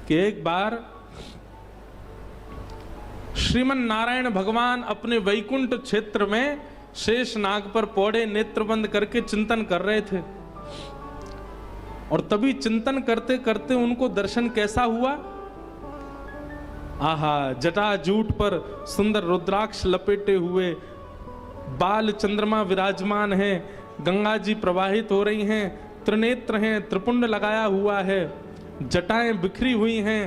कि एक बार श्रीमन नारायण भगवान अपने वैकुंठ क्षेत्र में शेष नाग पर पौड़े नेत्र बंद करके चिंतन कर रहे थे, और तभी चिंतन करते करते उनको दर्शन कैसा हुआ? आहा, जटाजूट पर सुंदर रुद्राक्ष लपेटे हुए बाल चंद्रमा विराजमान है, गंगा जी प्रवाहित हो रही हैं, त्रिनेत्र हैं, त्रिपुंड लगाया हुआ है, जटाएं बिखरी हुई हैं,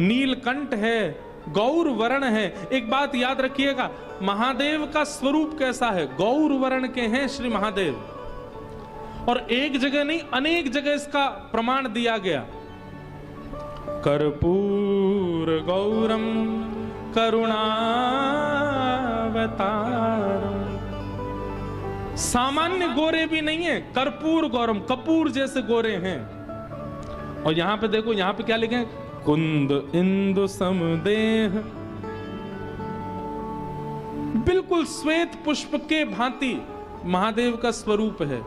नीलकंठ है, गौर वर्ण है। एक बात याद रखिएगा, महादेव का स्वरूप कैसा है? गौर वर्ण के हैं श्री महादेव, और एक जगह नहीं अनेक जगह इसका प्रमाण दिया गया। कर्पूर गौरम करुणावतारम, सामान्य गोरे भी नहीं है, कर्पूर गौरम, कपूर जैसे गोरे हैं। और यहां पे देखो, यहां पे क्या लिखे हैं? कुंद इंदु समदेह, बिल्कुल श्वेत पुष्प के भांति महादेव का स्वरूप है।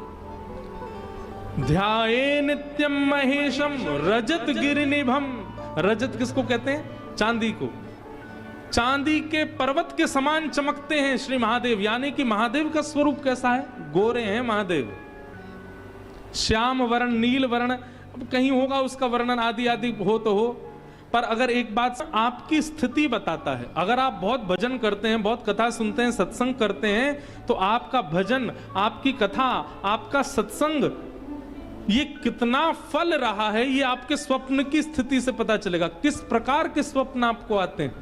ध्याये नित्यम महेशम रजत गिरिनिभम, रजत किसको कहते हैं? चांदी को। चांदी के पर्वत के समान चमकते हैं श्री महादेव, यानी कि महादेव का स्वरूप कैसा है? गोरे हैं महादेव। श्याम वर्ण, नील वर्ण, अब कहीं होगा उसका वर्णन आदि आदि हो तो हो, पर अगर एक बात आपकी स्थिति बताता है, अगर आप बहुत भजन करते हैं, बहुत कथा सुनते हैं, सत्संग करते हैं, तो आपका भजन, आपकी कथा, आपका सत्संग ये कितना फल रहा है, ये आपके स्वप्न की स्थिति से पता चलेगा। किस प्रकार के स्वप्न आपको आते हैं?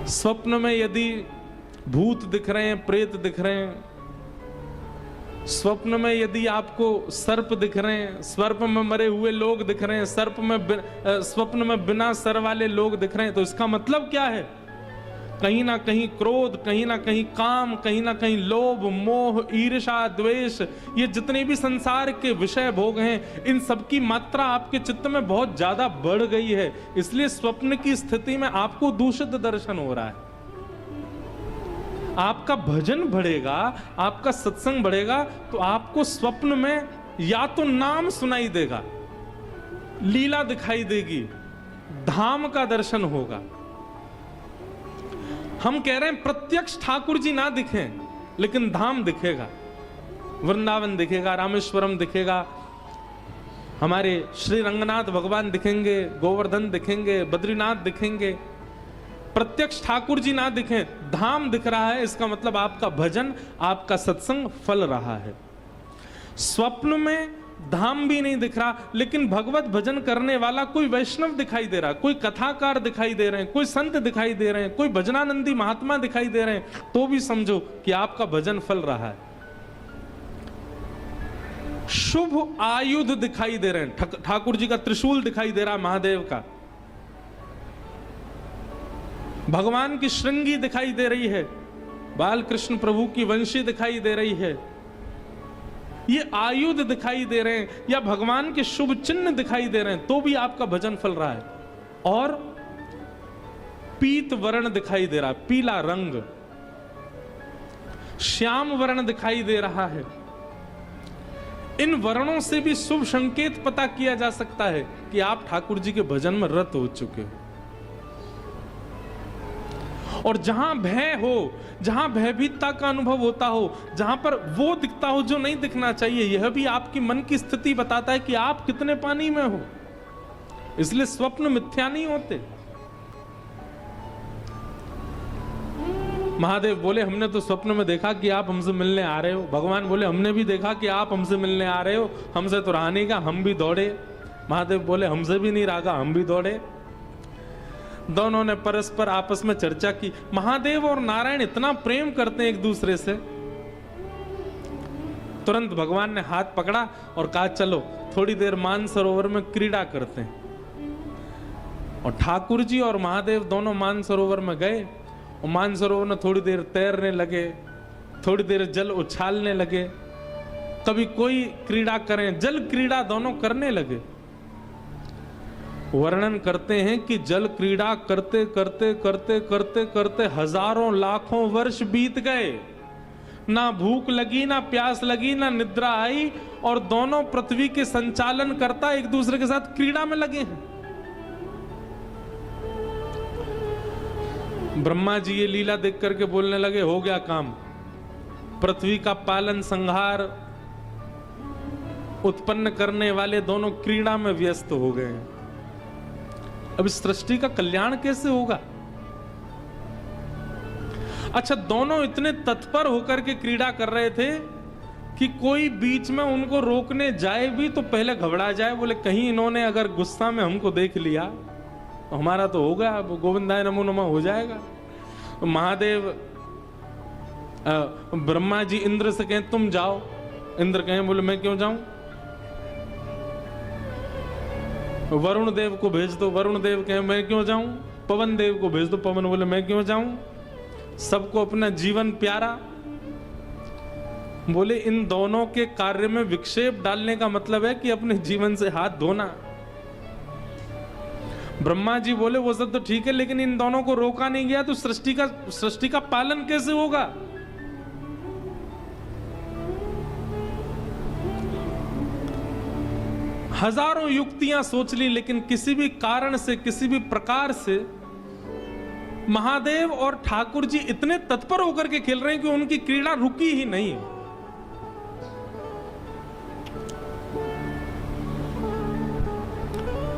स्वप्न में यदि भूत दिख रहे हैं, प्रेत दिख रहे हैं, स्वप्न में यदि आपको सर्प दिख रहे हैं, सर्प में मरे हुए लोग दिख रहे हैं, स्वप्न में बिना सर वाले लोग दिख रहे हैं, तो इसका मतलब क्या है? कहीं ना कहीं क्रोध, कहीं ना कहीं काम, कहीं ना कहीं लोभ, मोह, ईर्ष्या, द्वेष, ये जितने भी संसार के विषय भोग हैं, इन सब की मात्रा आपके चित्त में बहुत ज्यादा बढ़ गई है। इसलिए स्वप्न की स्थिति में आपको दूषित दर्शन हो रहा है। आपका भजन बढ़ेगा, आपका सत्संग बढ़ेगा, तो आपको स्वप्न में या तो नाम सुनाई देगा, लीला दिखाई देगी, धाम का दर्शन होगा। हम कह रहे हैं प्रत्यक्ष ठाकुर जी ना दिखें, लेकिन धाम दिखेगा, वृंदावन दिखेगा, रामेश्वरम दिखेगा, हमारे श्री रंगनाथ भगवान दिखेंगे, गोवर्धन दिखेंगे, बद्रीनाथ दिखेंगे। प्रत्यक्ष ठाकुर जी ना दिखें, धाम दिख रहा है, इसका मतलब आपका भजन, आपका सत्संग फल रहा है। स्वप्न में धाम भी नहीं दिख रहा, लेकिन भगवत भजन करने वाला कोई वैष्णव दिखाई दे रहा, कोई कथाकार दिखाई दे रहे हैं, कोई संत दिखाई दे रहे हैं, कोई भजनानंदी महात्मा दिखाई दे रहे हैं, तो भी समझो कि आपका भजन फल रहा है। शुभ आयुध दिखाई दे रहे हैं, ठाकुर जी का त्रिशूल दिखाई दे रहा है, महादेव का, भगवान की श्रृंगी दिखाई दे रही है, बाल कृष्ण प्रभु की वंशी दिखाई दे रही है, ये आयुध दिखाई दे रहे हैं, या भगवान के शुभ चिन्ह दिखाई दे रहे हैं, तो भी आपका भजन फल रहा है। और पीत वर्ण दिखाई दे रहा है, पीला रंग, श्याम वर्ण दिखाई दे रहा है। इन वर्णों से भी शुभ संकेत पता किया जा सकता है कि आप ठाकुर जी के भजन में रत हो चुके हो। और जहां भय हो, जहां भयभीतता का अनुभव होता हो, जहां पर वो दिखता हो जो नहीं दिखना चाहिए, यह भी आपकी मन की स्थिति बताता है कि आप कितने पानी में हो। इसलिए स्वप्न मिथ्या नहीं होते। महादेव बोले हमने तो स्वप्न में देखा कि आप हमसे मिलने आ रहे हो, भगवान बोले हमने भी देखा कि आप हमसे मिलने आ रहे हो, हमसे तो रहा नहीं, का हम भी दौड़े। महादेव बोले हमसे भी नहीं रहा, हम भी दौड़े। दोनों ने परस्पर आपस में चर्चा की। महादेव और नारायण इतना प्रेम करते हैं एक दूसरे से, तुरंत भगवान ने हाथ पकड़ा और कहा चलो थोड़ी देर मानसरोवर में क्रीड़ा करते हैं। और ठाकुर जी और महादेव दोनों मानसरोवर में गए और मानसरोवर में थोड़ी देर तैरने लगे, थोड़ी देर जल उछालने लगे, कभी कोई क्रीड़ा करें, जल क्रीड़ा दोनों करने लगे। वर्णन करते हैं कि जल क्रीड़ा करते करते करते करते करते हजारों लाखों वर्ष बीत गए। ना भूख लगी, ना प्यास लगी, ना निद्रा आई, और दोनों पृथ्वी के संचालन करता एक दूसरे के साथ क्रीड़ा में लगे हैं। ब्रह्मा जी ये लीला देख करके बोलने लगे, हो गया काम, पृथ्वी का पालन संहार उत्पन्न करने वाले दोनों क्रीड़ा में व्यस्त हो गए हैं। अब इस सृष्टि का कल्याण कैसे होगा? अच्छा, दोनों इतने तत्पर होकर के क्रीड़ा कर रहे थे कि कोई बीच में उनको रोकने जाए भी तो पहले घबरा जाए, बोले कहीं इन्होंने अगर गुस्सा में हमको देख लिया तो हमारा तो होगा, अब गोविंदाय नमो नमः हो जाएगा। तो महादेव ब्रह्मा जी इंद्र से कहें तुम जाओ, इंद्र कहें बोले मैं क्यों जाऊं? वरुण देव को भेज दो, वरुण देव कहें मैं क्यों जाऊं? पवन देव को भेज दो, पवन बोले मैं क्यों जाऊं? सबको अपना जीवन प्यारा। बोले इन दोनों के कार्य में विक्षेप डालने का मतलब है कि अपने जीवन से हाथ धोना। ब्रह्मा जी बोले वो सब तो ठीक है, लेकिन इन दोनों को रोका नहीं गया तो सृष्टि का पालन कैसे होगा? हजारों युक्तियां सोच ली, लेकिन किसी भी कारण से, किसी भी प्रकार से महादेव और ठाकुर जी इतने तत्पर होकर के खेल रहे हैं कि उनकी क्रीड़ा रुकी ही नहीं।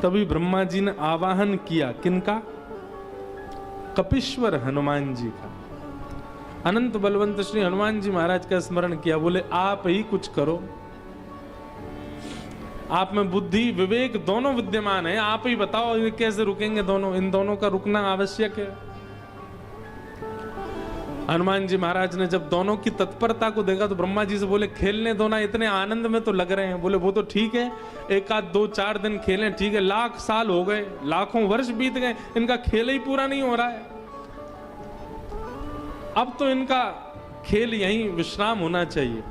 तभी ब्रह्मा जी ने आवाहन किया, किनका? कपीश्वर हनुमान जी का। अनंत बलवंत श्री हनुमान जी महाराज का स्मरण किया, बोले आप ही कुछ करो, आप में बुद्धि विवेक दोनों विद्यमान है, आप ही बताओ ये कैसे रुकेंगे दोनों, इन दोनों का रुकना आवश्यक है। हनुमान जी महाराज ने जब दोनों की तत्परता को देखा तो ब्रह्मा जी से बोले खेलने दो ना, इतने आनंद में तो लग रहे हैं। बोले वो तो ठीक है, एक आध 2-4 दिन खेलें, ठीक है, लाख साल हो गए, लाखों वर्ष बीत गए, इनका खेल ही पूरा नहीं हो रहा है, अब तो इनका खेल यहीं विश्राम होना चाहिए।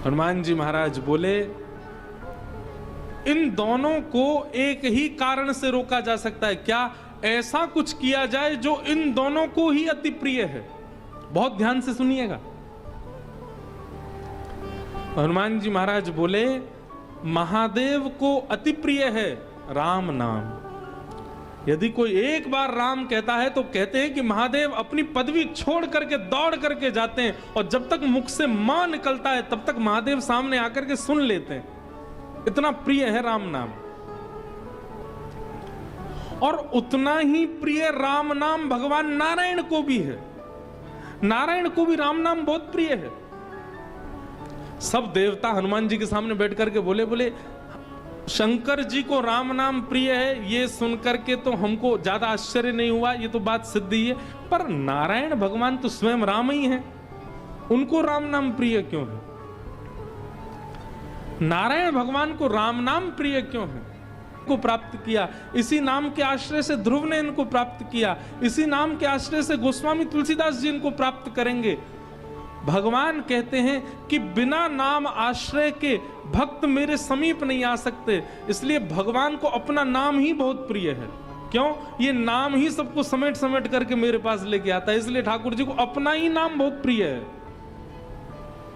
हनुमान जी महाराज बोले इन दोनों को एक ही कारण से रोका जा सकता है, क्या? ऐसा कुछ किया जाए जो इन दोनों को ही अति प्रिय है। बहुत ध्यान से सुनिएगा। हनुमान जी महाराज बोले महादेव को अति प्रिय है राम नाम। यदि कोई एक बार राम कहता है तो कहते हैं कि महादेव अपनी पदवी छोड़ करके दौड़ करके जाते हैं, और जब तक मुख से मां निकलता है तब तक महादेव सामने आकर के सुन लेते हैं, इतना प्रिय है राम नाम। और उतना ही प्रिय राम नाम भगवान नारायण को भी है। नारायण को भी राम नाम बहुत प्रिय है। सब देवता हनुमान जी के सामने बैठ करके बोले शंकर जी को राम नाम प्रिय है, ये सुनकर के तो हमको ज्यादा आश्चर्य नहीं हुआ, ये तो बात सिद्ध ही है, पर नारायण भगवान तो स्वयं राम ही है, उनको राम नाम प्रिय क्यों है? नारायण भगवान को राम नाम प्रिय क्यों है? को प्राप्त किया, इसी नाम के आश्रय से ध्रुव ने इनको प्राप्त किया, इसी नाम के आश्रय से गोस्वामी तुलसीदास जी इनको प्राप्त करेंगे। भगवान कहते हैं कि बिना नाम आश्रय के भक्त मेरे समीप नहीं आ सकते, इसलिए भगवान को अपना नाम ही बहुत प्रिय है। क्यों? ये नाम ही सबको समेट समेट करके मेरे पास लेके आता है, इसलिए ठाकुर जी को अपना ही नाम बहुत प्रिय है।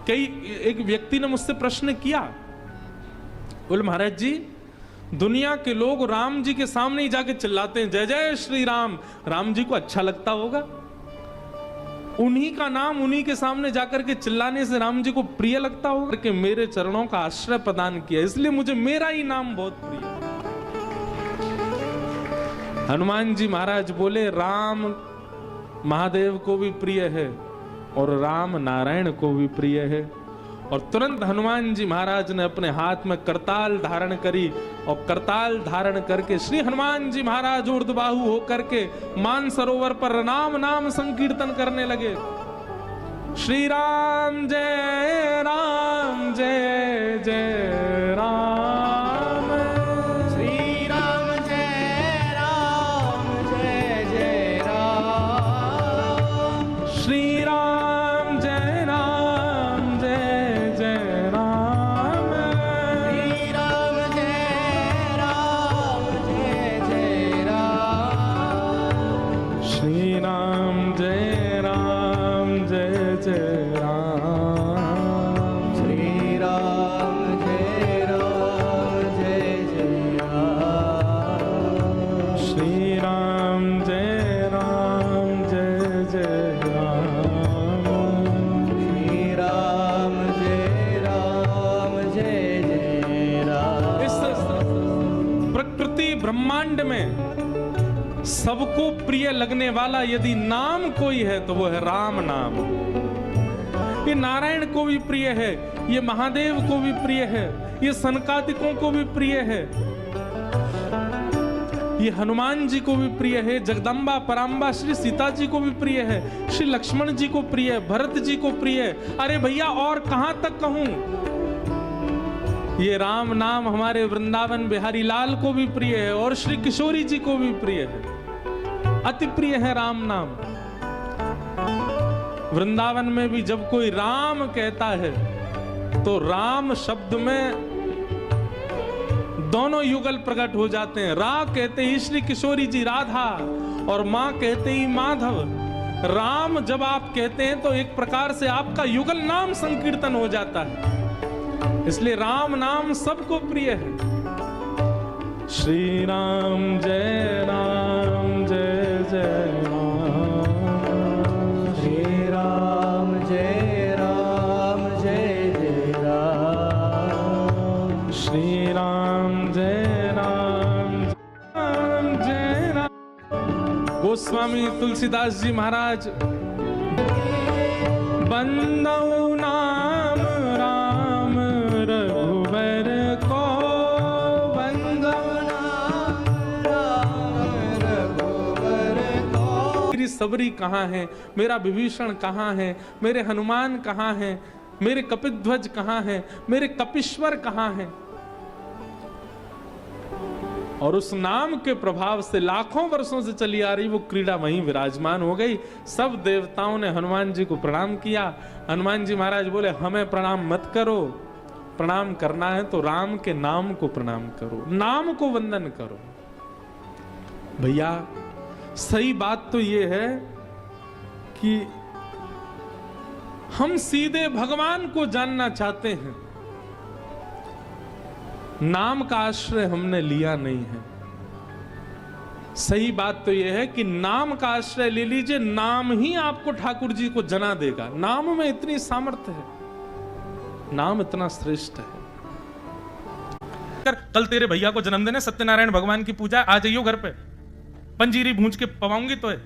एक व्यक्ति ने मुझसे प्रश्न किया, बोले महाराज जी दुनिया के लोग राम जी के सामने ही जाके चिल्लाते हैं जय जय श्री राम, राम जी को अच्छा लगता होगा? उन्हीं का नाम उन्हीं के सामने जाकर के चिल्लाने से राम जी को प्रिय लगता होगा? कि मेरे चरणों का आश्रय प्रदान किया, इसलिए मुझे मेरा ही नाम बहुत प्रिय है। हनुमान जी महाराज बोले राम महादेव को भी प्रिय है और राम नारायण को भी प्रिय है। और तुरंत हनुमान जी महाराज ने अपने हाथ में करताल धारण करी, और करताल धारण करके श्री हनुमान जी महाराज ऊर्ध्वबाहु होकर के मान सरोवर पर राम नाम संकीर्तन करने लगे। श्री राम जय राम जय जय राम, श्री राम जय राम जय जय राम, श्री राम जय राम जय जय राम, श्री राम जय राम जय जय राम, श्री राम जय ब्रह्मांड में सबको प्रिय लगने वाला यदि नाम कोई है तो वो है राम नाम। ये नारायण को भी प्रिय है, ये महादेव को भी प्रिय है, ये सनकादिकों को भी प्रिय है, ये हनुमान जी को भी प्रिय है, जगदम्बा पराम्बा श्री सीता जी को भी प्रिय है, श्री लक्ष्मण जी को प्रिय है, भरत जी को प्रिय है। अरे भैया और कहां तक कहूं, ये राम नाम हमारे वृंदावन बिहारी लाल को भी प्रिय है और श्री किशोरी जी को भी प्रिय है, अति प्रिय है राम नाम। वृंदावन में भी जब कोई राम कहता है तो राम शब्द में दोनों युगल प्रकट हो जाते हैं। रा कहते ही श्री किशोरी जी राधा और मां कहते ही माधव। राम जब आप कहते हैं तो एक प्रकार से आपका युगल नाम संकीर्तन हो जाता है, इसलिए राम नाम सबको प्रिय है। श्री राम जय जय राम, श्री राम जय जय राम, श्री राम जय राम। गोस्वामी तुलसीदास जी महाराज बंदौ नाम राम रघुवर को, मेरी सबरी कहाँ है, मेरा विभीषण कहाँ है, मेरे हनुमान कहाँ हैं, मेरे कपिध्वज कहाँ हैं, मेरे कपीश्वर कहाँ हैं। और उस नाम के प्रभाव से लाखों वर्षों से चली आ रही वो क्रीड़ा वहीं विराजमान हो गई। सब देवताओं ने हनुमान जी को प्रणाम किया। हनुमान जी महाराज बोले हमें प्रणाम मत करो, प्रणाम करना है तो राम के नाम को प्रणाम करो, नाम को वंदन करो। भैया सही बात तो ये है कि हम सीधे भगवान को जानना चाहते हैं, नाम का आश्रय हमने लिया नहीं है। सही बात तो यह है कि नाम का आश्रय ले लीजिए, नाम ही आपको ठाकुर जी को जना देगा। नाम में इतनी सामर्थ्य है, नाम इतना श्रेष्ठ है। कल तेरे भैया को जन्मदिन है, सत्यनारायण भगवान की पूजा, आ जाइयो घर पे, पंजीरी भूंज के पवाऊंगी तो है।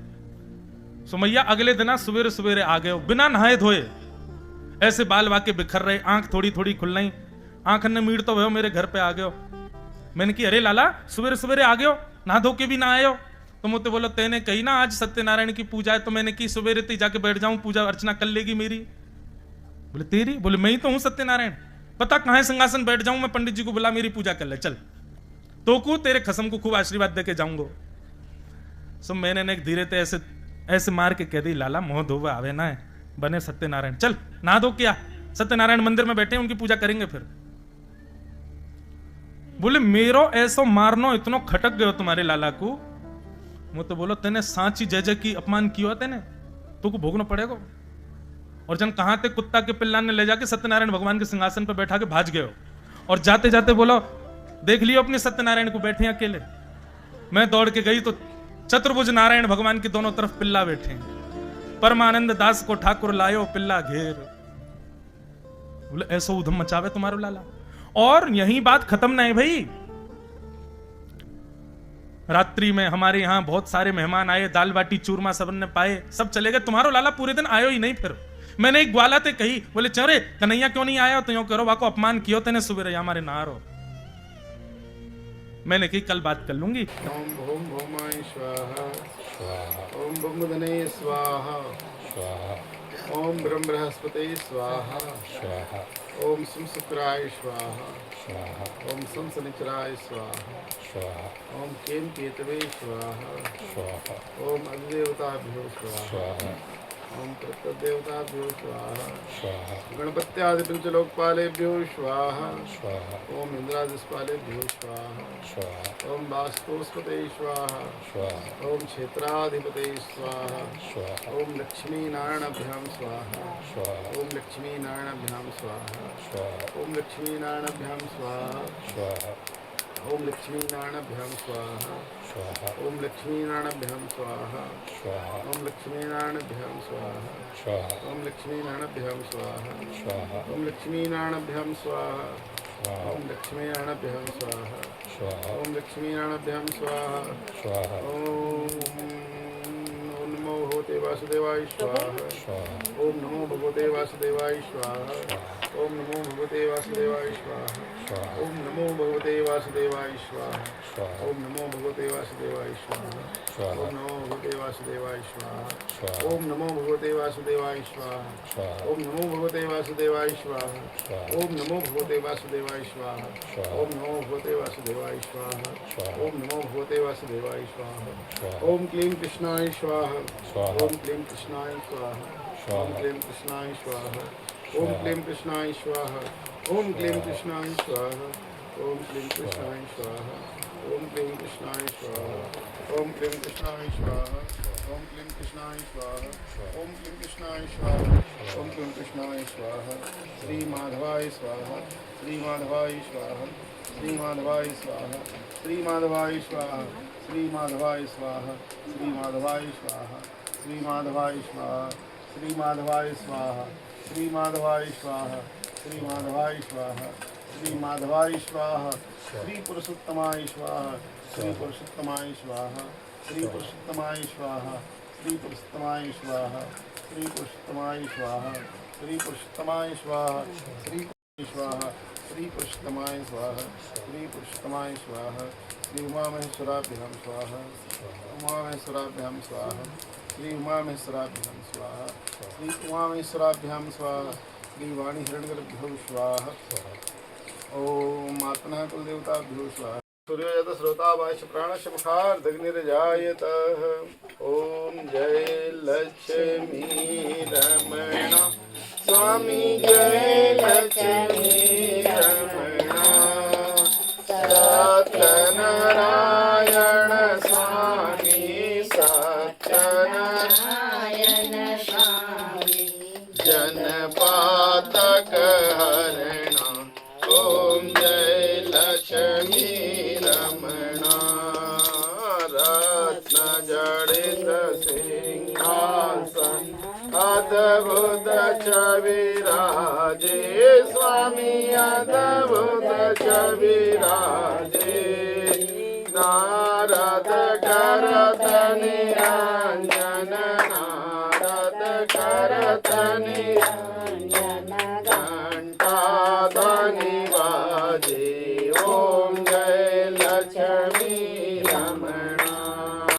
सुमैया अगले दिन सवेरे सवेरे आ गए, बिना नहाए धोए, ऐसे बाल वाके बिखर रहे, आंख थोड़ी थोड़ी खुल रही, आंख ने मीड़ तो मेरे घर पे आ गयो। मैंने की अरे लाला सवेरे सवेरे आ गयो, नहा धो के भी ना आयो। तो मुझे बोलो तेने कही ना आज सत्यनारायण की पूजा है, तो मैंने की सवेरे ते जाके बैठ जाऊं, पूजा अर्चना कर लेगी मेरी। बोले तेरी? बोले मैं ही तो हूं सत्यनारायण, पता कहां सिंहासन बैठ जाऊं मैं, पंडित जी को बुला मेरी पूजा कर ले चल, तो को तेरे खसम को खूब आशीर्वाद दे के जाऊंगा। सो मैंने धीरे ते ऐसे ऐसे मार के कह दी लाला मोह धोवा आवे ना है, बने सत्यनारायण, चल नहा धो क्या, सत्यनारायण मंदिर में बैठे उनकी पूजा करेंगे फिर। बोले मेरो ऐसो मारनो इतनो खटक गयो तुम्हारे लाला को। मैं तो बोलो तेने सांची जय जय की अपमान किया तेने, तो को भोगना पड़ेगा। और जन कहां थे कुत्ता के पिल्ला ने ले जाके सत्यनारायण भगवान के सिंहासन पर बैठा के भाज गए, और जाते जाते बोलो देख लियो अपने सत्यनारायण को बैठे अकेले। मैं दौड़ के गई तो चतुर्भुज नारायण भगवान की दोनों तरफ पिल्ला बैठे, परमानंद दास को ठाकुर लायो पिल्ला घेर। बोले ऐसा उधम मचावे तुम्हारो लाला। और यही बात खत्म नहीं भाई, रात्रि में हमारे यहां बहुत सारे मेहमान आए, दाल बाटी चूरमा सब ने पाए, सब चले गए, तुम्हारो लाला पूरे दिन आयो ही नहीं। फिर मैंने एक ग्वाला ते कही, बोले चरे कन्हैया क्यों नहीं आया, तो यूं करो वाको अपमान कियो तेने सुबह हमारे नारो। मैंने कही कल बात कर लूंगी। ओम भूम भूमाय स्वाहा, ओम ब्रह्मदने स्वाहा, ओम ब्रह्म बृहस्पते स्वाहा, ओम सम शुक्राय स्वाहा, ओम सम शनिचराय स्वाहा, ओम केम केतवे स्वाहा, ओम अग्निदेवताभ्यो स्वाहा, ओम प्रत्यदेवताभ्यो स्वाहा, गणपत्यादि पंचलोकपालेभ्यो स्वाहा, ओम इंद्रादिस्पालेभ्यो स्वाहा, ओम वास्तुस्पते स्वाहा, ओम क्षेत्राधिपते स्वाहा, ओम लक्ष्मी नारायणाभ्याम स्वाहा, ओम लक्ष्मी नारायणाभ्याम स्वाहा, ओम लक्ष्मी नारायणाभ्याम स्वाहा, ओम लक्ष्मी नारायणाभ्याम स्वाहा, ओम लक्ष्मी नारायणाभ्याम स्वाहा, ओम लक्ष्मी नारायणाभ्याम स्वाहा, ओम लक्ष्मी नारायणाभ्याम स्वाहा, ओम लक्ष्मी नारायणाभ्याम स्वाहा, ओम लक्ष्मीनारायणाभ्यां स्वाहा स्वाहा ओम लक्ष्मीनारायणाभ्यां स्वाहा स्वाहा ओम नमो भगवते वासुदेवाय स्वाहा स्वाहा ओम नमो भगवते वासुदेवाय स्वाहा ओम नमो भगवते वासुदेवाय स्वाहा स्वाहा ओम नमो भगवते वासुदेवाय स्वाहा स्वाहा ओम नमो भगवते वासुदेवाय स्वाहा स्वाहा ओम नमो भगवते वासुदेवाय स्वाहा स्वाहा ओम नमो भगवते वासुदेवाय स्वाहा स्वाहा ओम नमो भगवते वासुदेवाय स्वाहा स्वाहा ओम नमो भगवते वासुदेवाय स्वाहा स्वाहा ओम नमो भगवते वासुदेवाय स्वाहा स्वाहा ओम नमो भगवते वासुदेवाय स्वाहा स्वाहा ओम क्लीं कृष्णाय स्वाहा स्वाहा ओम क्लीं कृष्णाय स्वाहा ओम क्लीं कृष्णाय स्वाहा ओम क्लीं कृष्णाय स्वाहा ओम क्लीं कृष्णाय स्वाहा ओम क्लीं कृष्णाय स्वाहा ओम क्लीं कृष्णाय स्वाहा ओम क्लीं कृष्णाय स्वाहा ओम क्लीं कृष्णाय स्वाहा ओम क्लीं कृष्णाय स्वाहा ओम क्लीं कृष्णाय स्वाहा श्री माधवाय स्वाहा श्री माधवाय स्वाहा श्री माधवाय स्वाहा श्री माधवाय स्वाहा श्री माधवाय स्वाहा श्री माधवाय स्वाहा श्री माधवाय स्वाहा श्री माधवाय स्वाहा श्री माधवाय स्वाहा श्री माधवाय स्वाहा श्री माधवाय स्वाहा श्री पुरुषोत्तमाय स्वाहा श्री पुरुषोत्तमाय स्वाहा श्री पुरुषोत्तमाय स्वाहा श्री पुरुषोत्तमाय स्वाहा श्री पुरुषोत्तमाय स्वाहा श्री पुरुषोत्तमाय स्वाहा श्री स्वाहा श्री पुरुषोत्तमाय स्वाहा श्री पुरुषोत्तमाय स्वाहा श्री उमामहेश्वराभ्यां स्वाहा उमामहेश्वराभ्यां स्वाहा श्री उमामहेश्वराभ्यां स्वाहा श्री उमामहेश्वराभ्यां स्वाहा श्री वाणी हिरण्यगर्भ्यो स्वाहा ओम आत्मनः कुलदेवताभ्यो स्वाहा सूर्योजात श्रोतावाच प्राणस्य मुखार्धग्निर्जायतः ओम जय लक्ष्मी रमण स्वामी जय लक्ष्मी रमण सत्यनारायण स्वामी सत्यनारायण स्वामी जनपातक हरण ओम जय लक्ष्मी रमणा रत्न जड़ित सिंहासन अद्भुत छविराजे स्वामी अद्भुत छविराजे नारद करत निरंजन नारद करत निरंजन घंटा ध्वनि बाजे ओम जय लक्ष्मी रमण